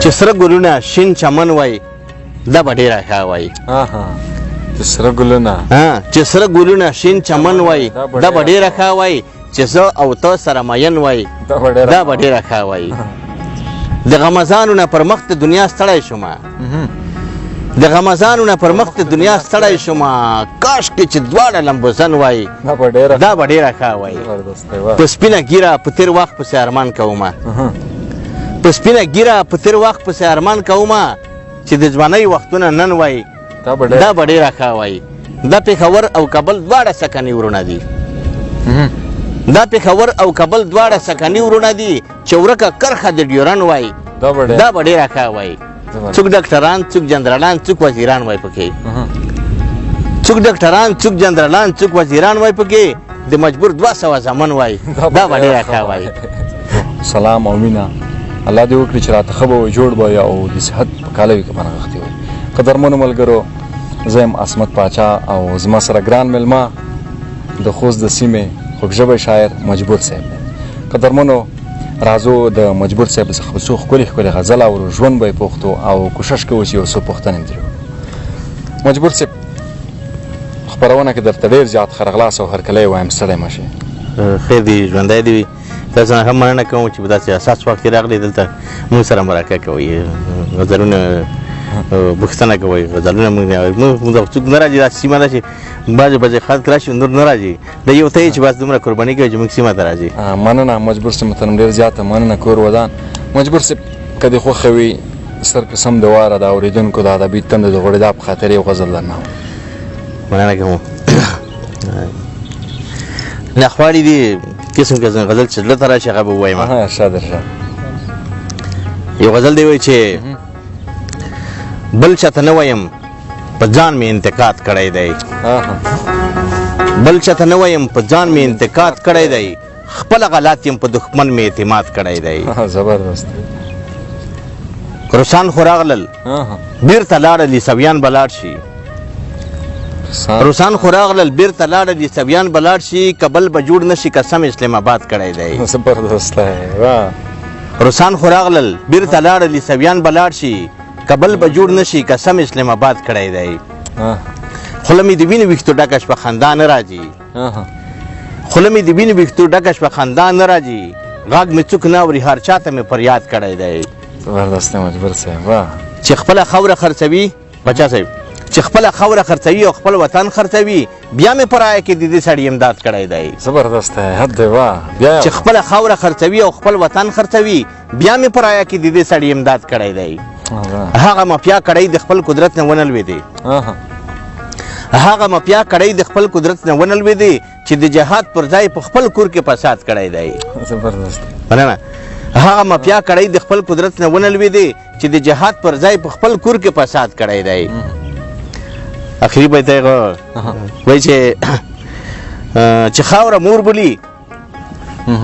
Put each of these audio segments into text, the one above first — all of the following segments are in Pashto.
چې سره ګلونه شین چمن وای دا به ډېره ښه وای. چې سره ګلونه چې سره ګلونه شین چمن وای دا به ډېره ښه وای. چې زه او ته سره مین وای دا به ډېره ښه وای. د غمزانو نه پر مخ د دنیا ستړی شومه د غمزانو نه پر مخ د دنیا ستړی شومه کاشکې چې دواړه لمبوزن وای دا به ډېره ښه وای. په سپینه ږیره په تېر وخت پسې ارمان کومه په سپینه ږیره په تېر وخت پسې ارمان کومه چې د ځوانۍ وختونه نن وای دا به ډېره ښه وای. دا پېښور او کابل دواړه سکني ورونه دي دا پېښور او کابل دواړه سکني ورونه دي چې ورکه کرښه د ډیورن وای دا به ډېره ښه وای. څوک ډاکټران څوک جنرالان څوک وزیران وای پکې څوک ډاکټران څوک جنرالان څوک وزیران وای پکې د مجبور 200 زمن وای دا به ډېره ښه وای. سلام او مینه الله دې وکړي چې راته ښه به وي جوړ به او د صحت په کاله وي که به نغښتې وي. قدرمنو ملګرو زه یم عصمت پاچا او زما سره ګران مېلمه د خوست د سیمې خوږژبی شاعر مجبور صاحب دی. قدرمنو راځو د مجبور صاحب څخه به څو ښکلې ښکلې غزل اورو ژوند به یې پوښتو او کوشش کوو چې یو څو پوښتنې ترې وکړو. مجبور صاحب خپرونه کې درته ډېر زیات خرغلاس او هرکلی وایم ستړی مه شې. خیر دی ژوندی دې وي. تاسو نه هم مننه کوم چې په داسې اساس وخت کې راغلي دلته موږ سره مرکه کوئ غزلونه پوښتنه کوئ غزلونه موږ څوک نه راځي دا سیمه ده چې بعضې خلک راشي نور نه راځي د یو ته یې چې بس دومره قرباني کوي چې موږ سیمه ته راځي. مننه مجبور صاحب محترم ډېر زیاته مننه کور ودان. مجبور صاحب که دې خوښه وي سر قسم د واره د اورېدونکو د ادبي تنده د غوړېدا په خاطر یو غزل درنه مننه کوم. نخواړي دي قسم قسم غزل چې زړه ته راشي هغه به ووایم. ارشاد ارشاد. یو غزل دی وایي چې بل چاته نه وایم په ځان مې انتقاد کړی دی بل چاته نه وایم په ځان مې انتقاد کړی دی خپله غلط یم په دښمن مې اعتماد کړی دی. زبردست. روسان خو راغلل بیرته لاړل عیسویان به لاړ شي روسان خو راغلل بیرته لاړل عیسویان به لاړ شي کابل به جوړ نه شي قسم اسلام آباد کړی دی. زبردست دی. روسان خو راغلل بیرته لاړل عیسویان به لاړ شي کابل به جوړ نه شي قسم اسلام آباد کړی دی. خوله مې د وینې ویښتو ډکه شپه خندا نه راځي خوله مې د وینې ویښتو ډکه شپه خندا نه راځي غږ مې څوک نه اوري هر چاته مې فریاد کړی دی. زبردست مجبور صاحب. چې خپله خاوره خرڅوي بچا صاحب چې خپله خاوره خرڅوي او خپل وطن خرڅوي بیا مې پرایه کې د دې سړي امداد کړی دی. زبردست دی. حد دی. چې خپله خاوره خرڅوي او خپل وطن خرڅوي بیا مې پرایه کې د دې سړي امداد کړی دی. هغه مافیا کړی د خپل قدرت نه ونلوېدی هغه مافیا کړی د خپل قدرت نه ونلوېدی چې د جهاد پر ځای په خپل کور کې فساد کړی دی. زبردست. مننه. هغه مافیا کړی د خپل قدرت نه ونلوېدی چې د جهاد پر ځای په خپل کور کې فساد کړی دی. اخري بیت یې وایي چې خاوره مور بولي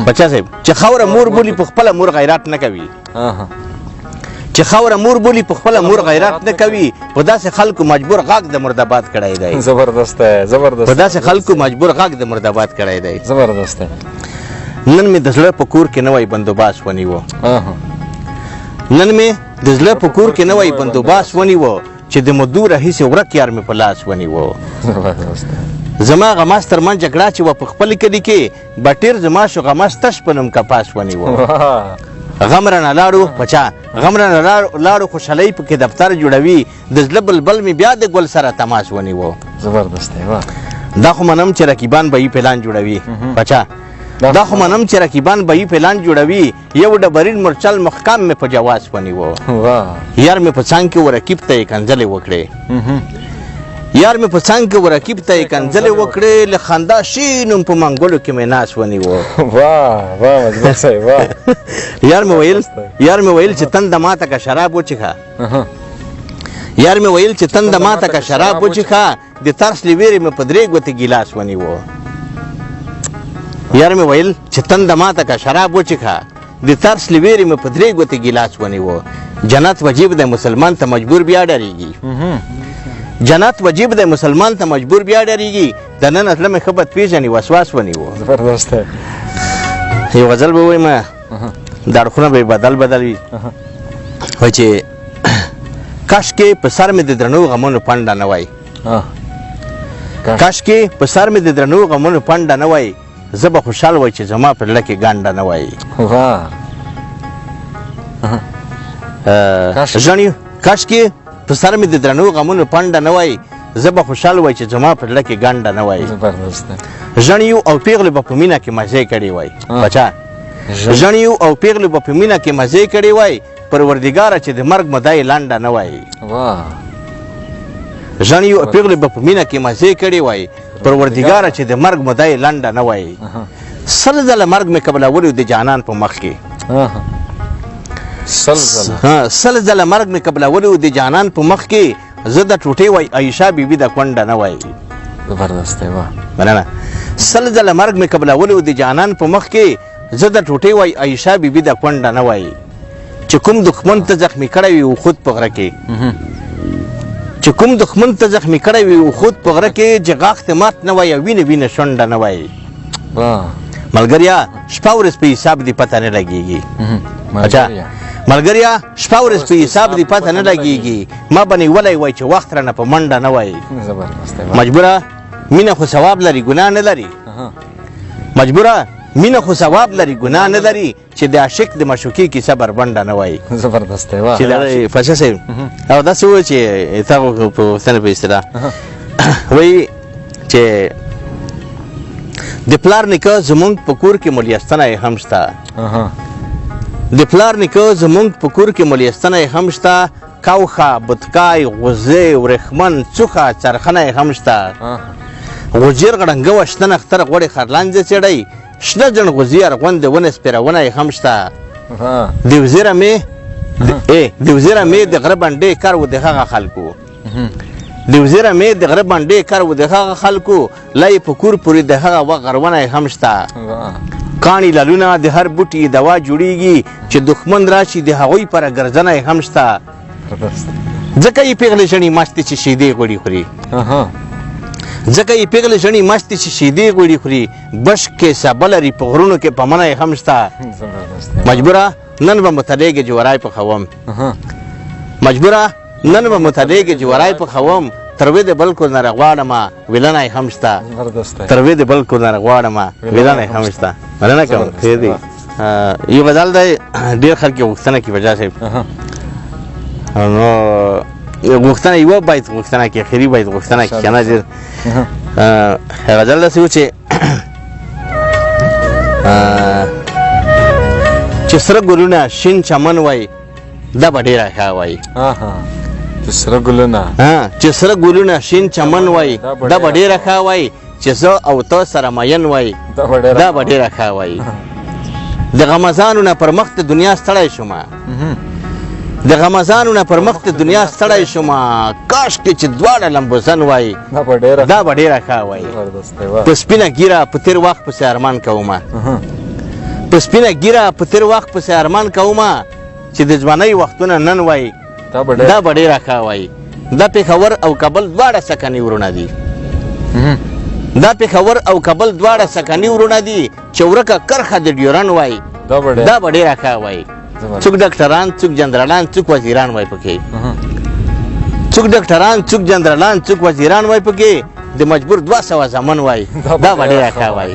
بچا صاحب چې خاوره مور بولي په خپله مور غیرت نه کوي چې خاوره مور بولي په خپله مور غیرت نه کوي په داسې خلکو مجبور غږ د مرداباد کړی دی. زبردست دی. زبردست. په داسې خلکو مجبور غږ د مرداباد کړی دی. زبردست دی. نن مې د زړه په کور کې نوی بندوباس ونیوه نن مې د زړه په کور کې نوی بندوباس ونیوه چې د مودو راهیسې ورک یار مې په لاس ونیوه. زما غماس تر من جګړه چې وه په خپل کلي کې بټیر زما شو غماس تش په نوم کپاس ونیوه. غم رانه لاړو بچا غم رانه لاړو خوشحالۍ پکې دفتر جوړوي د زړه بلبل مې بیا د ګل سره تماس ونیوه. زبردست دی. دا خو منم چې رقیبان به یې پلان جوړوي بچا دا خو منم چې رقیبان به یې پلان جوړوي یو ډبرین مرچل محکم مې په جواز ونیوه. یار مې په څنګ کې ورقیب ته یې کنځلې وکړې یار مې په څنګ کې ورقیب ته یې کنځلې وکړې له خندا شینم په منګلو کې مې ناس ونیوه. مجبور صاحب. یار مې ویل چې تنده ماته که شراب وچښه یار مې ویل چې تنده ماته که شراب وچښه د ترس له ویرې مې په 3 ګوتې ګیلاس ونیوه. یار مې ویل چې تنده ماته که شراب وچښه د ترس له ویرې مې په 3 ګوتې ګیلاس ونیوه. جنت وجیب دی مسلمان ته مجبور بیا ډارېږي جنت وجیب دی مسلمان ته مجبور بیا ډارېږي د نن زړه مې ښه بد پېژني وسواس ونیوه. زبردست دی. یو غزل به ووایم دا اړخونه به یې بدل وي وای چې کاشکې په سر مې د درنو غمونو پنډه نه وای کاشکې په سر مې د درنو غمونو پنډه نه وای زه به خوشحال وای چې زما په زړه کې ګنډه نه وای کاشکې په سر مې د درنو غمونو پنډه نه وای زه به خوشحال وای چې زما په زړه کې ګنډه نه وای ژڼیو او پیغلو به په مینه کې مزې کړې وای بچا ژڼیو او پیغلو به په مینه کې مزې کړې وای پروردګاره چې د مرګ مدای لنډه نه وای ژڼیو او پیغلو به په مینه کې مزې کړې وای پروردګاره چې د مرګ مدای لنډه نه وای سل ځله مرګ مې قبلولو د جانان په مخ کې سل ځله مرګ مې قبلولو د جانان په مخ کې زه د ټوټې وای عایشه بیبي د کونډه نه وای زبردست دی واه مننه سل ځله مرګ مې قبلولو د جانان په مخ کې زه د ټوټې وای عایشه بیبي د کونډه نه وای چې کوم دښمن ته زخمي کړی وي او خود په غره کې چې کوم دښمن ته زخمي کړی وي او خود په غره کې چې غاښ ته مات نه وای او وینه وینه شونډه نه وای ملګریا شپه ورځ په حساب دې پته نه لګېږي اچھا ملګریا شپه ورځ په حساب دې پته نه لګېږي ما به نیولی وای چې وخت رانه په منډه نه وای مجبوره مینه خو ثواب لري ګناه نه لري مجبوره مینه خو ثواب لري ګناه نه لري چې د عاشق د معشوقې کیسه بربنډه نه وای زبردست دی واه چې دا پاچا صاحب او داسې وایي چې تا په پوښتنه په اصطلاح وایي چې د پلار نیکه زمونږ په کور کې ملیستنه یې هم شته د پلار نیکه زمونږ په کور کې ملیستنه یې هم شته کوخه بتکای غوزې ورېښمن څوخه څرخنه یې هم شته غوجیر غړنګه وشته نختر غوړې خرلانځې څېړی شنه جڼ غوزي ارغوندې ونې سپېرونه یې هم شته د وزیره مې د غره بنډې کار و د هغه خلکو د وزیره مې د غره بنډې کار و د هغه خلکو لا یې په کور پورې د هغه غرونه یې هم شته کاڼي لالونه د هر بوټي دوا جوړیږي چې دښمن راشي د هغوی پره ګرځنه یې هم شته ځکه یې پیغلې ژڼې مستې چې شیدې غوړي خوري ځکه یې پیغلې ژڼې مستې چې شیدې غوړي خوري بشک کې سابه لري په غرونو کې پمنه یې هم شته مجبوره نن به متلیږې جواری پخوم مجبوره نن به متلیږې جواری پخوم تروې د بل کور نه راغواړمه ویلنه یې هم شته تروې د بل کور نه راغواړمه ویلنه یې هم شته مننه کوم خیر دی یو غزل دی ډېر خلک یې غوښتنه کوي بجا صاحب نو غوښتنه یوه باید غوښتنه کوي اخري باید غوښتنه کوي که نه ډېر غزل داسې و چې سره ګلونه شین چمن وای دا به ډېره ښه وای چې سره ګلونه شین چمن وای دا به ډېره ښه وای چې زه او ته سره مین وای دا به ډېره ښه وای د غمزانو نه پر مخ د دنیا ستړی شومه د غمزانو نه پر مخ د دنیا ستړی شومه کاشکې چې دواړه لمبوزن وای دا به ډېره ښه وای په سپینه ګیره په تېر وخت پسې ارمان کومه په سپینه ګیره په تېر وخت پسې ارمان کومه چې د ځوانۍ وختونه نن وای دا به ډېره ښه وای دا پېښور او کابل دواړه سکني ورونه دي دا پېښور او کابل دواړه سکني ورونه دي چې ورکه کرښه د ډیورن وای دا به ډېره ښه وای څوک ډاکټران څوک جنرالان څوک وزیران وای پکې څوک ډاکټران څوک جنرالان څوک وزیران وای پکې د مجبور 200 زمن وای دا به ډېره ښه وای